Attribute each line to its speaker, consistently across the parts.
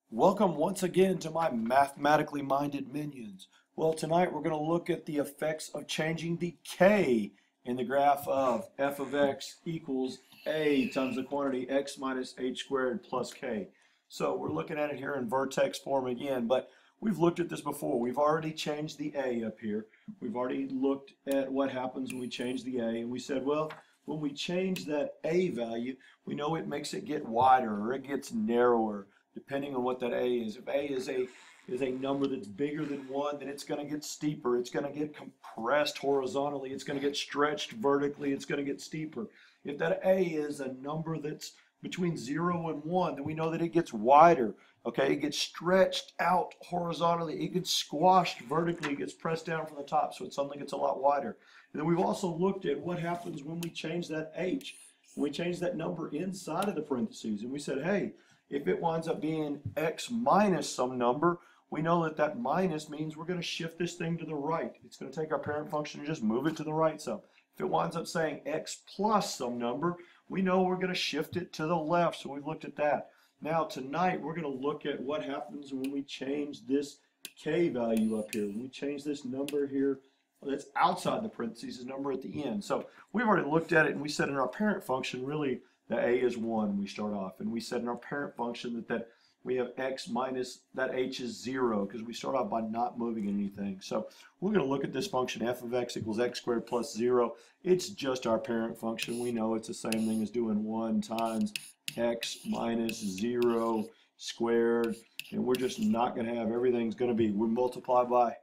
Speaker 1: Welcome once again to my mathematically minded minions. Well, tonight we're going to look at the effects of changing the k in the graph of f of x equals a times the quantity x minus h squared plus k. So we're looking at it here in vertex form again, but we've looked at this before. We've already changed the a up here. We've already looked at what happens when we change the a, and we said, well, when we change that a value, we know it makes it get wider or it gets narrower, depending on what that a is. If a is a number that's bigger than 1, then it's going to get steeper. It's going to get compressed horizontally. It's going to get stretched vertically. It's going to get steeper. If that a is a number that's between 0 and 1, then we know that it gets wider. Okay, it gets stretched out horizontally. It gets squashed vertically. It gets pressed down from the top, so it suddenly gets a lot wider. And then we've also looked at what happens when we change that h. When we change that number inside of the parentheses, and we said, hey, if it winds up being x minus some number, we know that that minus means we're going to shift this thing to the right. It's going to take our parent function and just move it to the right some. If it winds up saying x plus some number, we know we're going to shift it to the left, so we've looked at that. Now tonight we're going to look at what happens when we change this k value up here. When we change this number here that's outside the parentheses, number at the end. So we've already looked at it, and we said in our parent function, really, the a is 1, we start off. And we said in our parent function that we have x minus that h is 0, because we start off by not moving anything. So we're going to look at this function, f of x equals x squared plus 0. It's just our parent function. We know it's the same thing as doing 1 times x minus 0 squared. And we're just not going to have, everything's going to be, we multiply by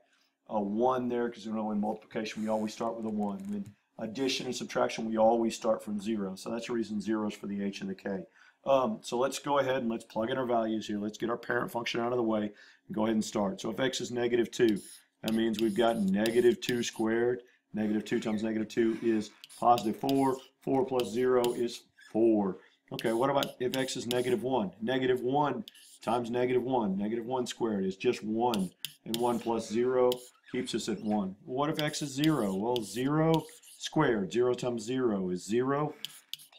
Speaker 1: a 1 there, because we know in multiplication we always start with a 1. In addition and subtraction, we always start from 0. So that's the reason 0 is for the h and the k. So let's go ahead and let's plug in our values here. Let's get our parent function out of the way and go ahead and start. So if x is negative 2, that means we've got negative 2 squared. Negative 2 times negative 2 is positive 4. 4 plus 0 is 4. Okay, what about if x is negative 1? Negative 1 times negative 1. Negative 1 squared is just 1. And 1 plus 0 keeps us at 1. What if x is 0? Well, 0 squared, 0 times 0 is 0,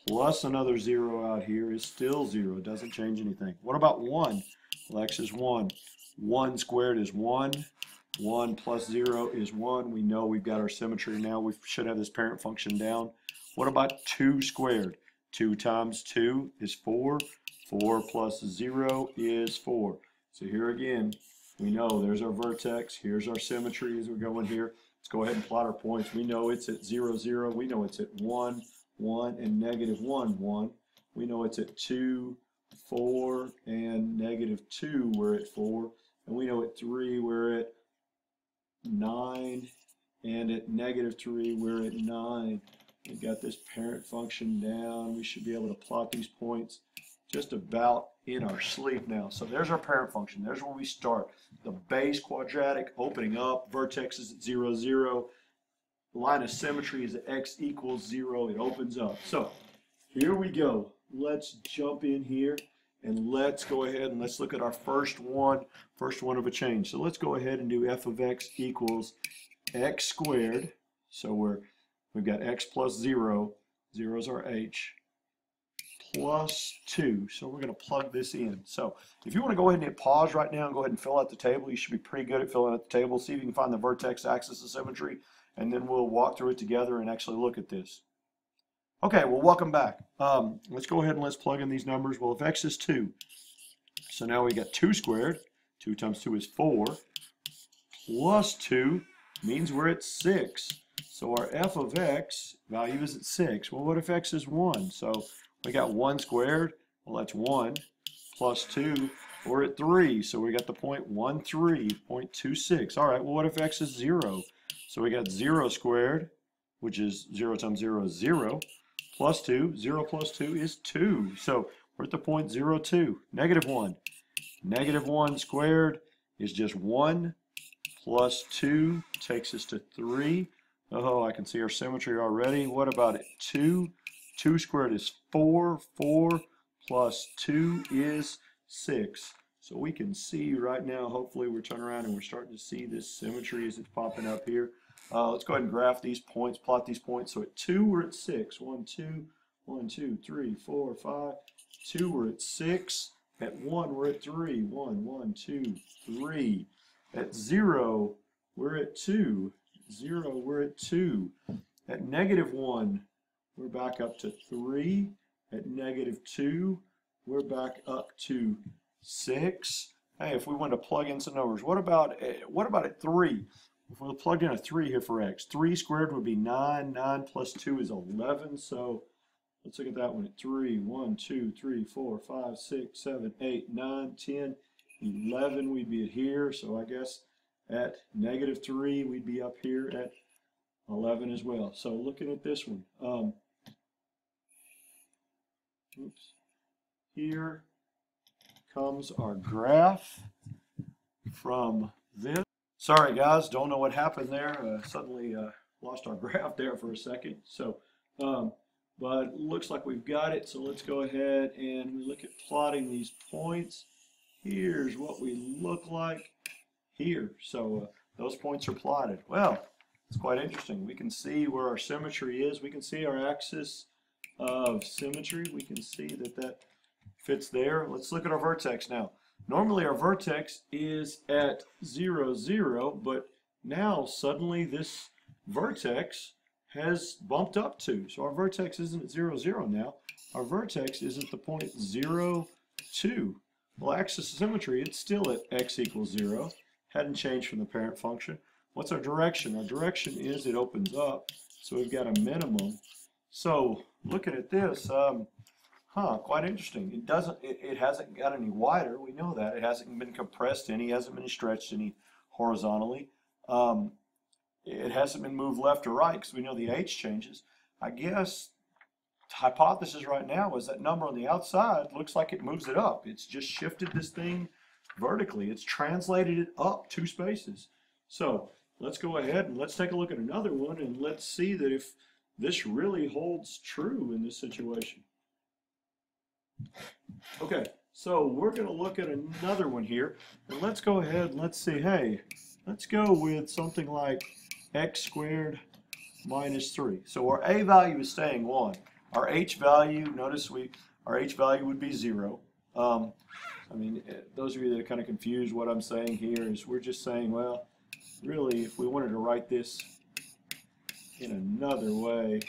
Speaker 1: plus another 0 out here is still 0. It doesn't change anything. What about 1? Well, x is 1. 1 squared is 1. 1 plus 0 is 1. We know we've got our symmetry now. We should have this parent function down. What about 2 squared? 2 times 2 is 4. 4 plus 0 is 4. So here again, we know there's our vertex. Here's our symmetry as we're going here. Let's go ahead and plot our points. We know it's at 0, 0. We know it's at 1, 1, and negative 1, 1. We know it's at 2, 4, and negative 2, we're at 4. And we know at 3, we're at 9. And at negative 3, we're at 9. We've got this parent function down. We should be able to plot these points just about in our sleep now. So there's our parent function. There's where we start. The base quadratic opening up. Vertex is at 0, 0. The line of symmetry is at x equals 0. It opens up. So here we go. Let's jump in here and let's go ahead and let's look at our first one of a change. So let's go ahead and do f of x equals x squared. So we've got x plus 0. 0 is our h. Plus 2. So we're going to plug this in. So if you want to go ahead and hit pause right now and go ahead and fill out the table, you should be pretty good at filling out the table. See if you can find the vertex axis of symmetry, and then we'll walk through it together and actually look at this. Okay, well, welcome back. Let's go ahead and let's plug in these numbers. Well, if x is 2, so now we got 2 squared. 2 times 2 is 4. Plus 2 means we're at 6. So our f of x value is at 6. Well, what if x is 1? So we got 1 squared. Well, that's 1. Plus 2, we're at 3. So we got the point 1, 3, 0.26. All right, well, what if x is 0? So we got 0 squared, which is 0 times 0 is 0. Plus 2, 0 plus 2 is 2. So we're at the point 0, 2. Negative 1. Negative 1 squared is just 1. Plus 2 takes us to 3. Oh, I can see our symmetry already. What about it? 2. 2 squared is 4. 4 plus 2 is 6. So we can see right now, hopefully we're turning around and we're starting to see this symmetry as it's popping up here. Let's go ahead and graph these points, plot these points. So at 2, we're at 6. 1, 2, 1, 2, 3, 4, 5. 2, we're at 6. At 1, we're at 3. 1, 1, 2, 3. At 0, we're at 2. 0, we're at 2. At -1, we're back up to 3. At -2, we're back up to 6. Hey, if we want to plug in some numbers, what about at 3? If we plugged in a 3 here for x, 3 squared would be 9. 9 plus 2 is 11. So let's look at that one at 3. 1, 2, 3, 4, 5, 6, 7, 8, 9, 10, 11. We'd be at here. So I guess at -3, we'd be up here at 11 as well. So looking at this one, here comes our graph from this. Sorry guys, don't know what happened there. Suddenly lost our graph there for a second. So, but looks like we've got it. So let's go ahead and we look at plotting these points. Here's what we look like here. So those points are plotted. Well, it's quite interesting. We can see where our symmetry is. We can see our axis of symmetry. We can see that that fits there. Let's look at our vertex now. Normally our vertex is at 0, 0, but now suddenly this vertex has bumped up to. So our vertex isn't at 0, 0 now. Our vertex is at the point 0, 2. Well, axis of symmetry, it's still at x equals 0. Hadn't changed from the parent function. What's our direction? Our direction is it opens up, so we've got a minimum. So looking at this, quite interesting. It hasn't got any wider. We know that. It hasn't been compressed any, hasn't been stretched any horizontally. It hasn't been moved left or right because we know the h changes. I guess the hypothesis right now is that number on the outside looks like it moves it up. It's just shifted this thing vertically. It's translated it up 2 spaces. So let's go ahead and let's take a look at another one and let's see that if this really holds true in this situation. Okay, so we're going to look at another one here, and let's go ahead and let's see, hey, let's go with something like x squared minus 3. So our a value is staying 1. Our h value, notice our h value would be 0. Those of you that are kind of confused, what I'm saying here is we're just saying, well, really, if we wanted to write this in another way,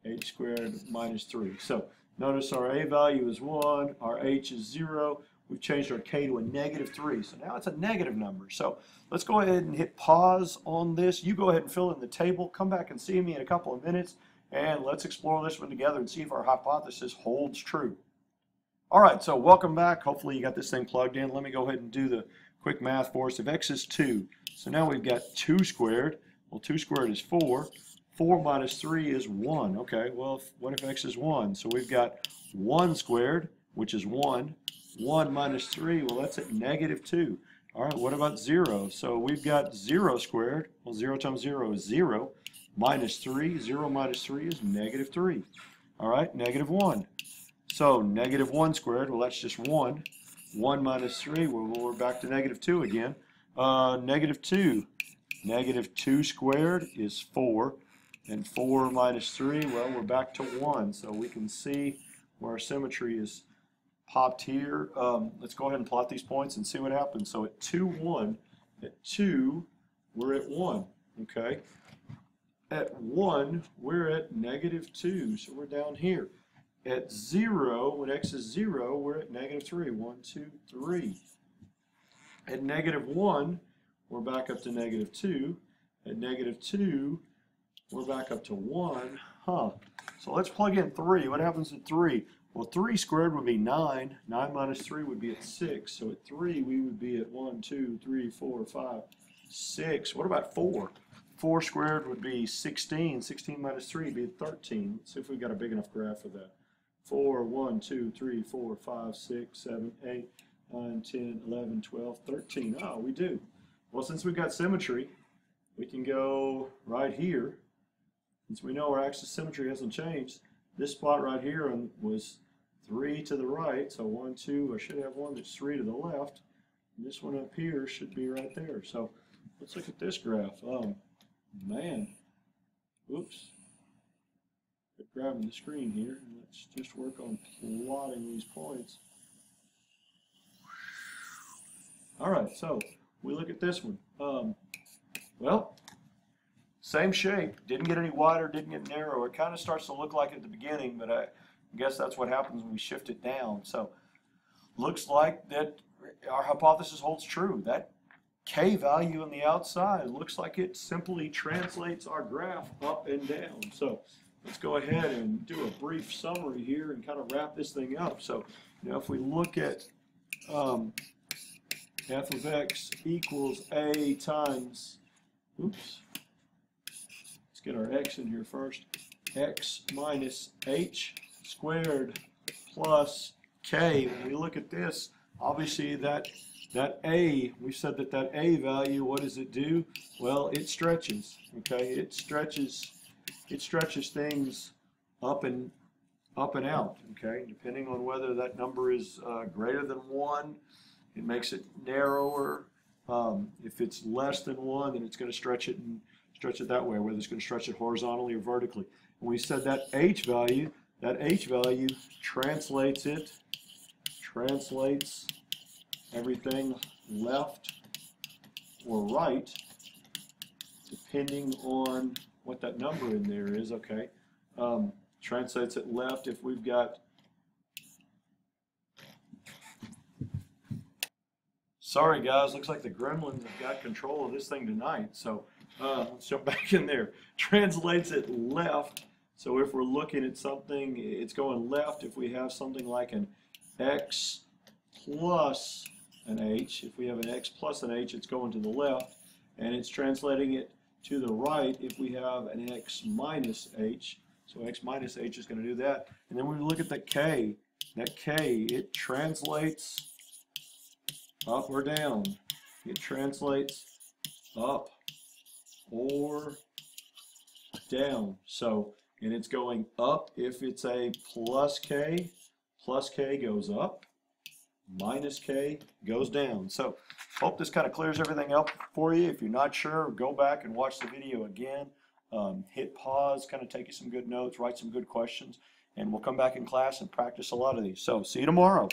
Speaker 1: h squared minus 3. So notice our a value is 1, our h is 0. We've changed our k to a -3. So now it's a negative number. So let's go ahead and hit pause on this. You go ahead and fill in the table. Come back and see me in a couple of minutes. And let's explore this one together and see if our hypothesis holds true. All right, so welcome back. Hopefully you got this thing plugged in. Let me go ahead and do the quick math for us. If x is 2, so now we've got 2 squared. Well, 2 squared is 4. 4 minus 3 is 1. Okay, well, what if x is 1? So we've got 1 squared, which is 1. 1 minus 3, well, that's at -2. All right, what about 0? So we've got 0 squared. Well, 0 times 0 is 0. Minus 3, 0 minus 3 is -3. All right, -1. So -1 squared, well, that's just 1. 1 minus 3, well, we're back to -2 again. -2. -2 squared is 4. And 4 minus 3, well, we're back to 1. So we can see where our symmetry is popped here. Let's go ahead and plot these points and see what happens. So at 2, 1, at 2, we're at 1, okay? At 1, we're at -2, so we're down here. At 0, when x is 0, we're at -3. 1, 2, 3. At -1, we're back up to -2. At -2, we're back up to 1. So let's plug in 3. What happens at 3? Well, 3 squared would be 9. 9 minus 3 would be at 6. So at 3, we would be at 1, 2, 3, 4, 5, 6. What about 4? 4 squared would be 16. 16 minus 3 would be at 13. Let's see if we've got a big enough graph for that. 4, 1, 2, 3, 4, 5, 6, 7, 8, 9, 10, 11, 12, 13. Oh, we do. Well, since we've got symmetry, we can go right here. Since we know our axis of symmetry hasn't changed, this spot right here was 3 to the right. So 1, 2, I should have one that's 3 to the left. And this one up here should be right there. So let's look at this graph. Man, oops. Quit grabbing the screen here. Let's just work on plotting these points. All right, so we look at this one. Well, same shape. Didn't get any wider, didn't get narrower. It kind of starts to look like at the beginning, but I guess that's what happens when we shift it down. So looks like that our hypothesis holds true. That K value on the outside looks like it simply translates our graph up and down. So let's go ahead and do a brief summary here and kind of wrap this thing up. So, if we look at f of x equals a times, oops, let's get our x in here first, x minus h squared plus k. When we look at this, obviously that a, we said that a value, what does it do? Well, it stretches, okay? It stretches things up and out, okay? Depending on whether that number is greater than 1, it makes it narrower. If it's less than 1, then it's going to stretch it that way, whether it's going to stretch it horizontally or vertically. And we said that h value translates everything left or right, depending on what that number in there is, okay? Translates it left if we've got, sorry guys, looks like the gremlins have got control of this thing tonight, so let's jump back in there. Translates it left, so if we're looking at something, it's going left if we have something like an x plus an h. If we have an x plus an h, it's going to the left, and it's translating it to the right if we have an x minus h. So x minus h is going to do that. And then when we look at that k, it translates up or down. It translates up or down. So, and it's going up if it's a plus k goes up, minus k goes down. So hope this kind of clears everything up for you. If you're not sure, go back and watch the video again. Hit pause, kind of take you some good notes, write some good questions, and we'll come back in class and practice a lot of these. So see you tomorrow.